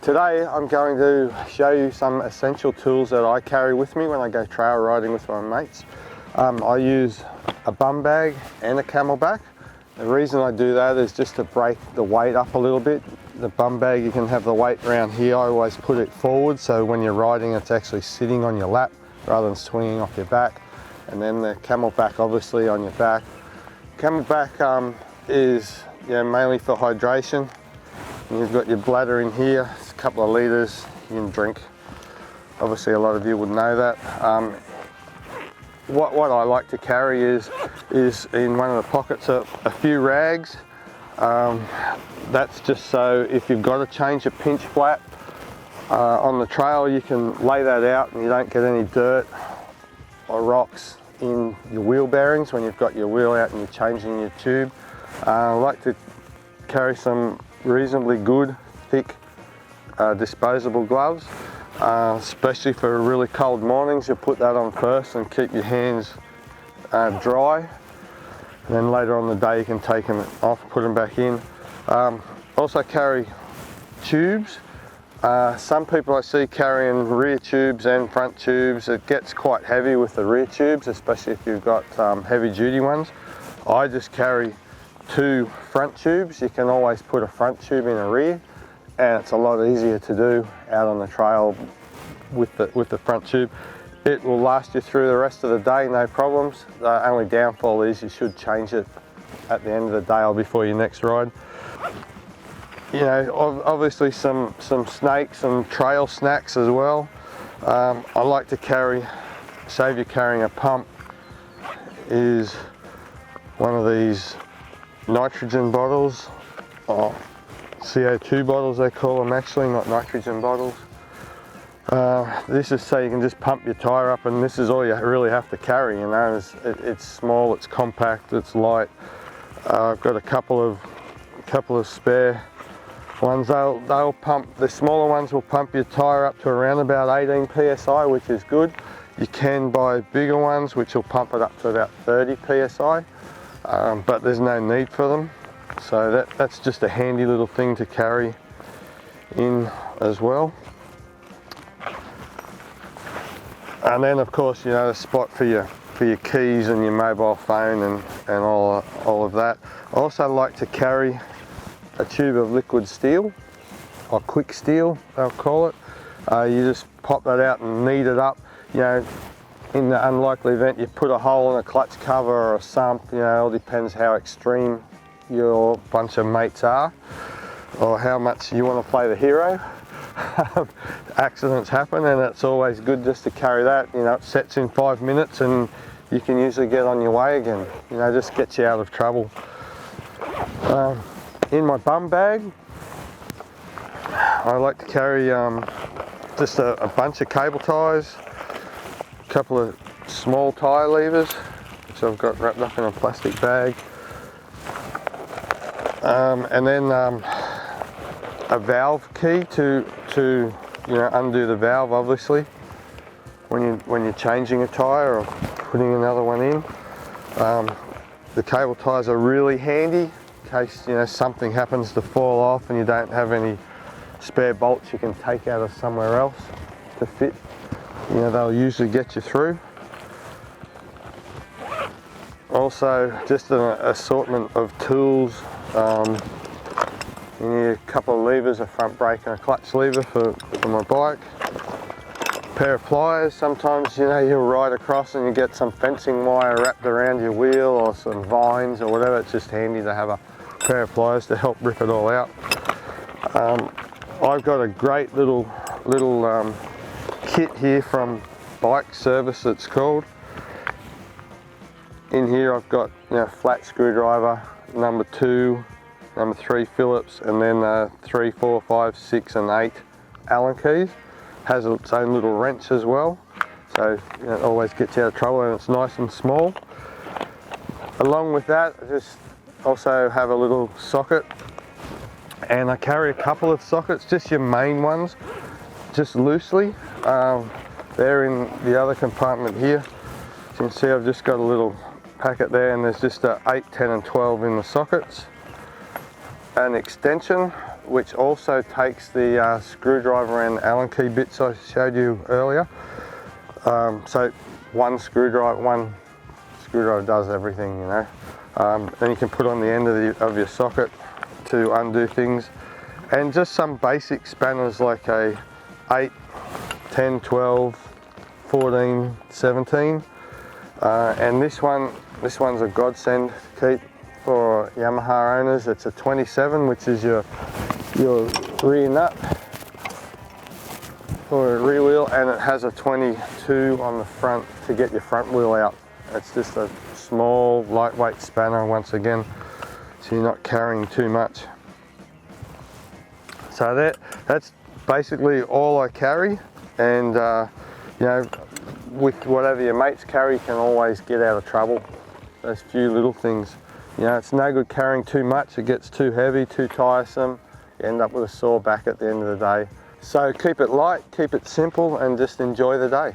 Today I'm going to show you some essential tools that I carry with me when I go trail riding with my mates. I use a bum bag and a camelback. The reason I do that is just to break the weight up a little bit. The bum bag, you can have the weight around here. I always put it forward so when you're riding it's actually sitting on your lap rather than swinging off your back. And then the camelback obviously on your back. Camelback is mainly for hydration. And you've got your bladder in here, it's a couple of litres you can drink. Obviously a lot of you would know that. What I like to carry is in one of the pockets a few rags. That's just so if you've got to change a pinch flat on the trail, you can lay that out and you don't get any dirt or rocks in your wheel bearings when you've got your wheel out and you're changing your tube. I like to carry some reasonably good, thick, disposable gloves, especially for really cold mornings. You'll put that on first and keep your hands dry, and then later on in the day you can take them off, put them back in. Also carry tubes. Some people I see carrying rear tubes and front tubes. It gets quite heavy with the rear tubes, especially if you've got heavy duty ones. I just carry 2 front tubes. You can always put a front tube in a rear, and it's a lot easier to do out on the trail with the front tube. It will last you through the rest of the day, no problems. The only downfall is you should change it at the end of the day or before your next ride. You know, obviously some snakes and trail snacks as well. I like to carry, save you carrying a pump, is one of these nitrogen bottles, or CO2 bottles they call them actually, not nitrogen bottles. This is so you can just pump your tyre up, and this is all you really have to carry, you know. It's small, it's compact, it's light. I've got a couple of spare ones. They'll pump, the smaller ones will pump your tyre up to around about 18 psi, which is good. You can buy bigger ones which will pump it up to about 30 psi. But there's no need for them, so that's just a handy little thing to carry in as well. And then of course, you know, a spot for your keys and your mobile phone and all of that. I also like to carry a tube of liquid steel, or quick steel they'll call it. You just pop that out and knead it up, you know. In the unlikely event you put a hole in a clutch cover or a sump, you know, it all depends how extreme your bunch of mates are or how much you want to play the hero. Accidents happen, and it's always good just to carry that. You know, it sets in 5 minutes and you can usually get on your way again. You know, just gets you out of trouble. In my bum bag, I like to carry just a bunch of cable ties, couple of small tyre levers which I've got wrapped up in a plastic bag, and then a valve key to you know, undo the valve obviously when you're changing a tyre or putting another one in. The cable ties are really handy in case, you know, something happens to fall off and you don't have any spare bolts you can take out of somewhere else to fit. You know, they'll usually get you through. Also, just an assortment of tools. You need a couple of levers, a front brake and a clutch lever for my bike. A pair of pliers. Sometimes, you know, you'll ride across and you get some fencing wire wrapped around your wheel or some vines or whatever. It's just handy to have a pair of pliers to help rip it all out. I've got a great little kit here from Bike Service, it's called. In here I've got, you know, flat screwdriver, number 2, number 3 Phillips, and then 3, 4, 5, 6 and 8 Allen keys. Has its own little wrench as well, so you know, it always gets you out of trouble, and it's nice and small. Along with that, I just also have a little socket, and I carry a couple of sockets, just your main ones, just loosely. They're in the other compartment here. As you can see, I've just got a little packet there, and there's just 8, 10 and 12 in the sockets. An extension which also takes the screwdriver and Allen key bits I showed you earlier. So one screwdriver does everything, you know. Then you can put on the end of your socket to undo things, and just some basic spanners like a 8, 10, 12, 14, 17, and this one's a godsend to keep for Yamaha owners. It's a 27, which is your rear nut for a rear wheel, and it has a 22 on the front to get your front wheel out. It's just a small, lightweight spanner once again, so you're not carrying too much. So that's basically all I carry, and you know, with whatever your mates carry, you can always get out of trouble. Those few little things. You know, it's no good carrying too much. It gets too heavy, too tiresome. You end up with a sore back at the end of the day. So keep it light, keep it simple, and just enjoy the day.